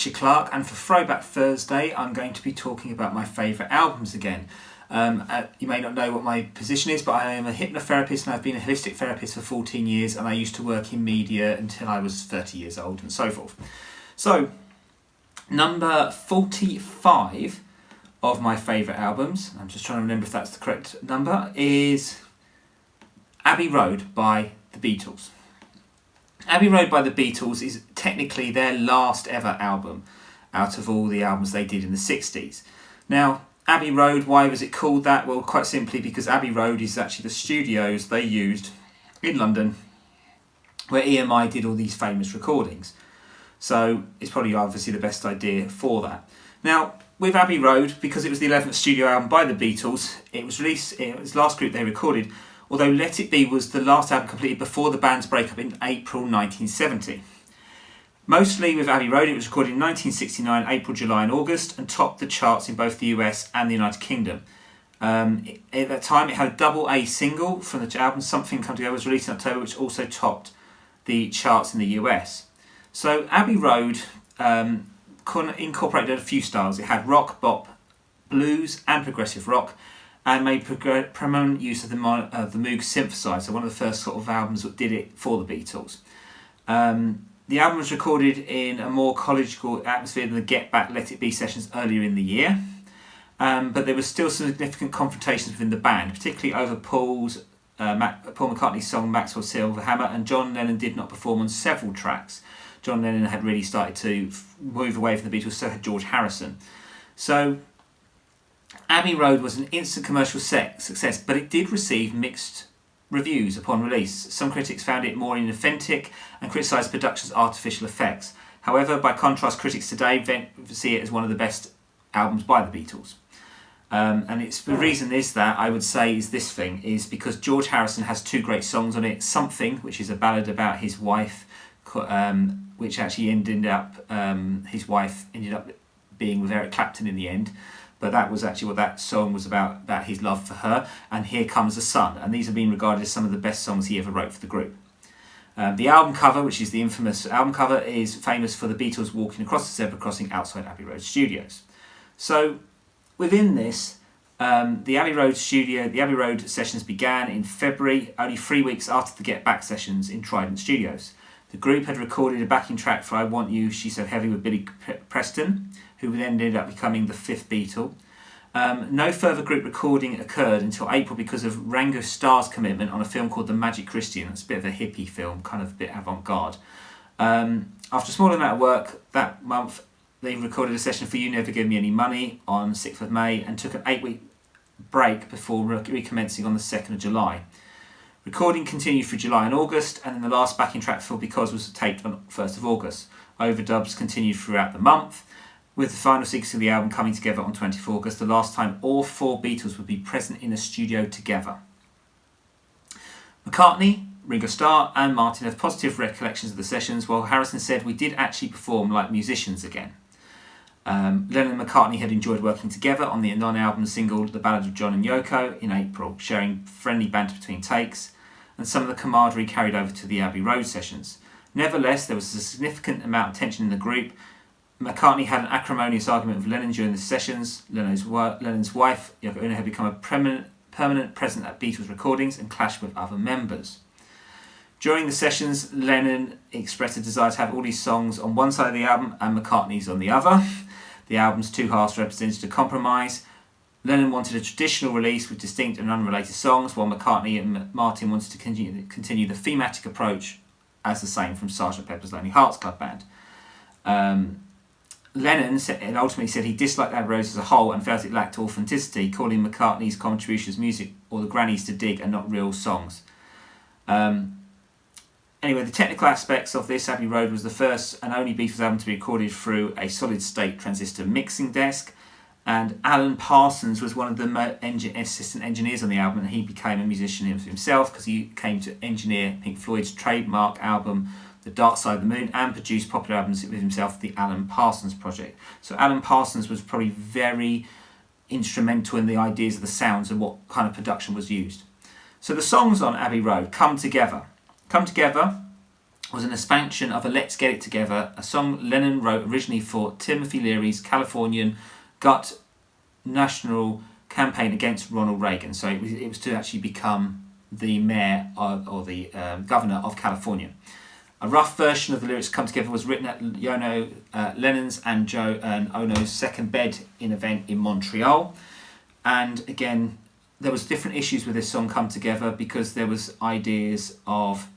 Richard Clark, and for Throwback Thursday I'm going to be talking about my favourite albums again. You may not know what my position is, but I am a hypnotherapist and I've been a holistic therapist for 14 years, and I used to work in media until I was 30 years old and so forth. So, number 45 of my favourite albums, I'm just trying to remember if that's the correct number, is Abbey Road by The Beatles. Abbey Road by The Beatles is technically their last ever album out of all the albums they did in the 60s. Now, Abbey Road, why was it called that? Well, quite simply because Abbey Road is actually the studios they used in London where EMI did all these famous recordings. So it's probably obviously the best idea for that. Now, with Abbey Road, because it was the 11th studio album by The Beatles, it was released, it was the last group they recorded, although Let It Be was the last album completed before the band's breakup in April 1970. Mostly with Abbey Road, it was recorded in 1969, April, July and August, and topped the charts in both the US and the United Kingdom. At that time, it had a double A single from the album, Something Come Together, was released in October, which also topped the charts in the US. So Abbey Road incorporated a few styles. It had rock, bop, blues and progressive rock, and made prominent use of the Moog synthesizer, one of the first sort of albums that did it for the Beatles. The album was recorded in a more collegial atmosphere than the Get Back, Let It Be sessions earlier in the year, but there was still some significant confrontations within the band, particularly over Paul McCartney's song Maxwell Silverhammer, and John Lennon did not perform on several tracks. John Lennon had really started to move away from the Beatles, so had George Harrison. So Abbey Road was an instant commercial success, but it did receive mixed reviews upon release. Some critics found it more inauthentic and criticised the production's artificial effects. However, by contrast, critics today see it as one of the best albums by the Beatles. And it's the reason is that I would say is this thing is because George Harrison has two great songs on it. Something, which is a ballad about his wife, which actually his wife ended up being with Eric Clapton in the end. But that was actually what that song was about his love for her. And Here Comes the Sun. And these have been regarded as some of the best songs he ever wrote for the group. The album cover, which is the infamous album cover, is famous for the Beatles walking across the zebra crossing outside Abbey Road Studios. So within this, the Abbey Road sessions began in February, only 3 weeks after the Get Back sessions in Trident Studios. The group had recorded a backing track for I Want You, She's So Heavy with Billy Preston, who then ended up becoming the fifth Beatle. No further group recording occurred until April because of Ringo Starr's commitment on a film called The Magic Christian. It's a bit of a hippie film, kind of a bit avant-garde. After a small amount of work that month, they recorded a session for You Never Give Me Any Money on 6th of May and took an 8-week break before recommencing on the 2nd of July. Recording continued through July and August, and then the last backing track for Because was taped on 1st of August. Overdubs continued throughout the month, with the final sequence of the album coming together on 20th of August, the last time all four Beatles would be present in a studio together. McCartney, Ringo Starr and Martin have positive recollections of the sessions, while Harrison said, "We did actually perform like musicians again." Lennon and McCartney had enjoyed working together on the non-album single The Ballad of John and Yoko in April, sharing friendly banter between takes, and some of the camaraderie carried over to the Abbey Road sessions. Nevertheless, there was a significant amount of tension in the group. McCartney had an acrimonious argument with Lennon during the sessions. Lennon's wife, Yoko Ono, had become a permanent presence at Beatles recordings and clashed with other members. During the sessions, Lennon expressed a desire to have all these songs on one side of the album and McCartney's on the other. The album's two halves represented a compromise. Lennon wanted a traditional release with distinct and unrelated songs, while McCartney and Martin wanted to continue the thematic approach as the same from Sgt. Pepper's Lonely Hearts Club Band. Lennon ultimately said he disliked Abbey Road as a whole and felt it lacked authenticity, calling McCartney's contributions music or the grannies to dig and not real songs. Anyway, the technical aspects of this, Abbey Road was the first and only Beatles album to be recorded through a solid-state transistor mixing desk, and Alanparsons was one of the assistant engineers on the album, and he became a musician himself because he came to engineer Pink Floyd's trademark album, The Dark Side of the Moon, and produced popular albums with himself, the Alan Parsons Project. So Alan Parsons was probably very instrumental in the ideas of the sounds and what kind of production was used. So the songs on Abbey Road, Come Together. Come Together was an expansion of a Let's Get It Together, a song Lennon wrote originally for Timothy Leary's Californian Gut National campaign against Ronald Reagan. So it was to actually become the mayor or the governor of California. A rough version of the lyrics Come Together was written at Lennon's and Ono's second bed-in event in Montreal. And again, there was different issues with this song Come Together because there was ideas of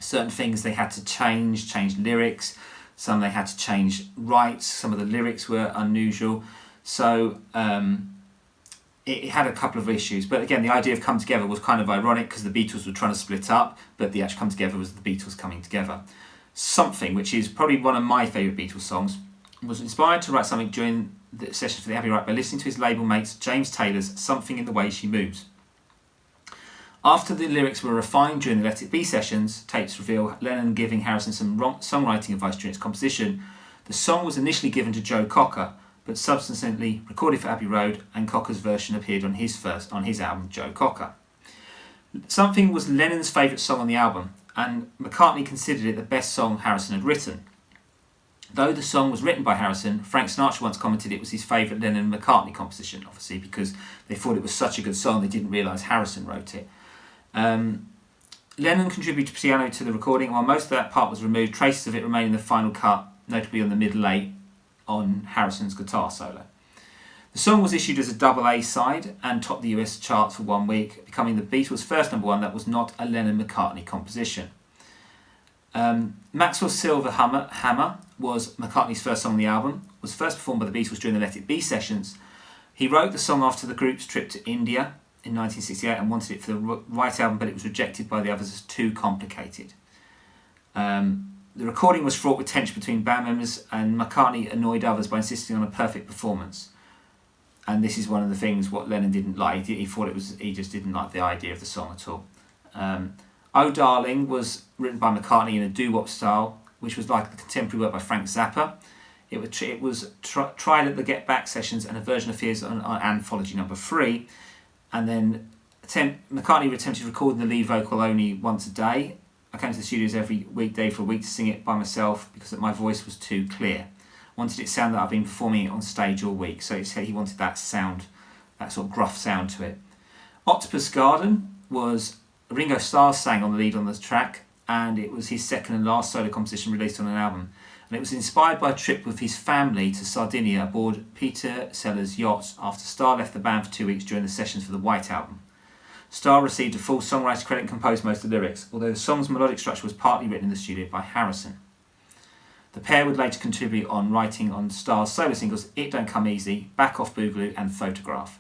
certain things they had to change lyrics. Some they had to change rights. Some of the lyrics were unusual. So it had a couple of issues. But again, the idea of Come Together was kind of ironic because the Beatles were trying to split up, but the actual Come Together was the Beatles coming together. Something, which is probably one of my favourite Beatles songs, was inspired to write something during the session for the Abbey Road by listening to his label mates James Taylor's Something in the Way She Moves. After the lyrics were refined during the Let It Be sessions, tapes reveal Lennon giving Harrison some songwriting advice during its composition. The song was initially given to Joe Cocker, but subsequently recorded for Abbey Road, and Cocker's version appeared on his album, Joe Cocker. Something was Lennon's favourite song on the album, and McCartney considered it the best song Harrison had written. Though the song was written by Harrison, Frank Sinatra once commented it was his favourite Lennon-McCartney composition, obviously because they thought it was such a good song they didn't realise Harrison wrote it. Lennon contributed piano to the recording, and while most of that part was removed, traces of it remain in the final cut, notably on the middle eight on Harrison's guitar solo. The song was issued as a double A side and topped the US charts for 1 week, becoming the Beatles' first number one that was not a Lennon-McCartney composition. Maxwell's Silver Hammer was McCartney's first song on the album, was first performed by the Beatles during the Let It Be sessions. He wrote the song after the group's trip to India in 1968 and wanted it for the right album, but it was rejected by the others as too complicated. The recording was fraught with tension between band members, and McCartney annoyed others by insisting on a perfect performance. And this is one of the things what Lennon didn't like. He just didn't like the idea of the song at all. Oh Darling was written by McCartney in a doo-wop style, which was like the contemporary work by Frank Zappa. It was tried at the Get Back sessions, and a version appears on Anthology number 3. And then McCartney attempted recording the lead vocal only once a day. I came to the studios every weekday for a week to sing it by myself because my voice was too clear. Wanted it to sound that I've been performing it on stage all week. So he wanted that sound, that sort of gruff sound to it. Octopus Garden was Ringo Starr sang on the lead on the track, and it was his second and last solo composition released on an album. And it was inspired by a trip with his family to Sardinia aboard Peter Sellers' yacht after Starr left the band for 2 weeks during the sessions for the White Album. Starr received a full songwriter credit and composed most of the lyrics, although the song's melodic structure was partly written in the studio by Harrison. The pair would later contribute on writing on Starr's solo singles It Don't Come Easy, Back Off Boogaloo and Photograph.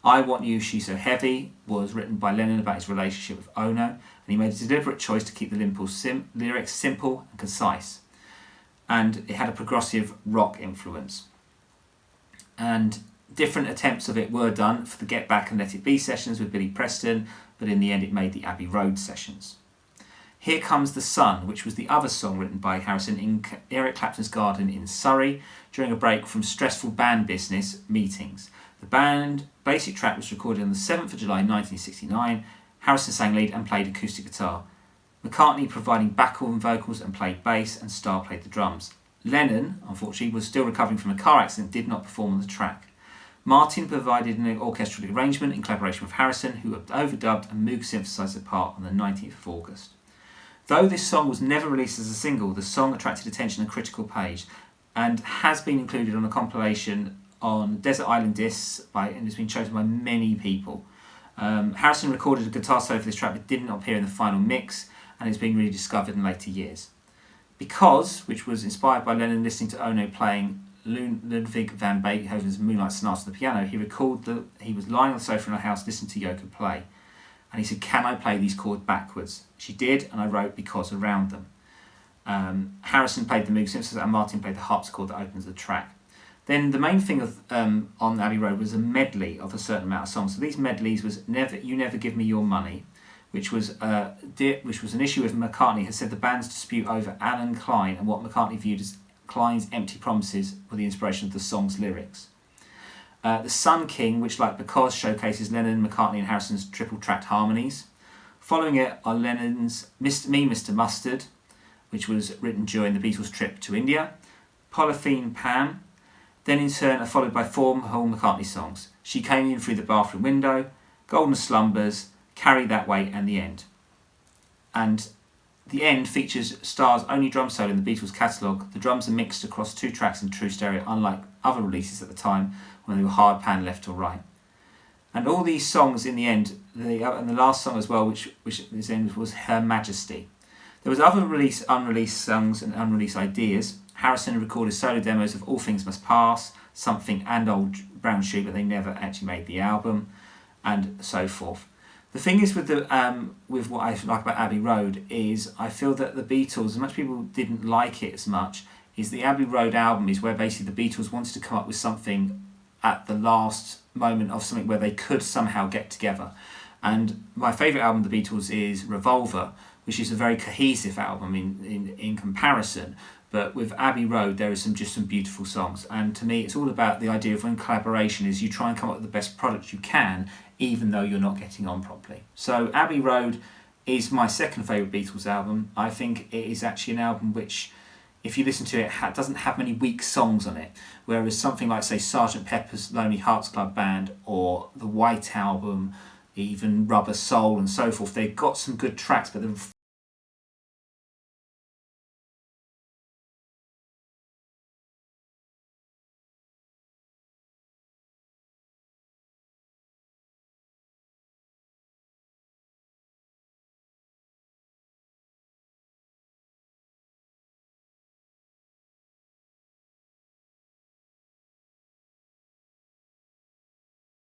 I Want You, She's So Heavy was written by Lennon about his relationship with Ono, and he made a deliberate choice to keep the lyrics simple and concise. And it had a progressive rock influence. And different attempts of it were done for the Get Back and Let It Be sessions with Billy Preston, but in the end it made the Abbey Road sessions. Here Comes the Sun, which was the other song written by Harrison in Eric Clapton's garden in Surrey during a break from stressful band business meetings. The band basic track was recorded on the 7th of July 1969. Harrison sang lead and played acoustic guitar. McCartney providing backing vocals and played bass, and Starr played the drums. Lennon, unfortunately, was still recovering from a car accident and did not perform on the track. Martin provided an orchestral arrangement in collaboration with Harrison, who overdubbed and Moog synthesised the part on the 19th of August. Though this song was never released as a single, the song attracted attention and critical praise and has been included on a compilation on Desert Island Discs and has been chosen by many people. Harrison recorded a guitar solo for this track but did not appear in the final mix, and has been rediscovered in later years. Because, which was inspired by Lennon listening to Ono playing Ludwig van Beethoven's Moonlight Sonata on the piano, he recalled that he was lying on the sofa in her house listening to Yoko play. And he said, "Can I play these chords backwards?" She did, and I wrote Because around them. Harrison played the Moog synthesizer and Martin played the harpsichord that opens the track. Then the main thing on Abbey Road was a medley of a certain amount of songs. So these medleys was You Never Give Me Your Money, which was an issue with McCartney, has said the band's dispute over Alan Klein and what McCartney viewed as Klein's empty promises were the inspiration of the song's lyrics. The Sun King, which like Because showcases Lennon, McCartney and Harrison's triple-tracked harmonies. Following it are Lennon's Mr. Mustard, which was written during the Beatles' trip to India, Polythene Pam, then in turn are followed by 4 Paul McCartney songs, She Came In Through the Bathroom Window, Golden Slumbers, Carry That Weight and The End. And The End features Starr's only drum solo in the Beatles catalogue. The drums are mixed across 2 tracks in true stereo, unlike other releases at the time when they were hard pan left or right. And all these songs in The End, and the last song as well, which this end was Her Majesty. There was other unreleased songs and unreleased ideas. Harrison recorded solo demos of All Things Must Pass, Something and Old Brown Shoe, but they never actually made the album, and so forth. The thing is with what I like about Abbey Road is I feel that the Beatles, as much people didn't like it as much, is the Abbey Road album is where basically the Beatles wanted to come up with something at the last moment of something where they could somehow get together. And my favourite album of the Beatles is Revolver, which is a very cohesive album in comparison. But with Abbey Road, there is some beautiful songs. And to me, it's all about the idea of when collaboration is you try and come up with the best product you can, even though you're not getting on properly. So Abbey Road is my second favourite Beatles album. I think it is actually an album which, if you listen to it, doesn't have many weak songs on it. Whereas something like, say, Sgt. Pepper's Lonely Hearts Club Band or the White Album, even Rubber Soul and so forth, they've got some good tracks, but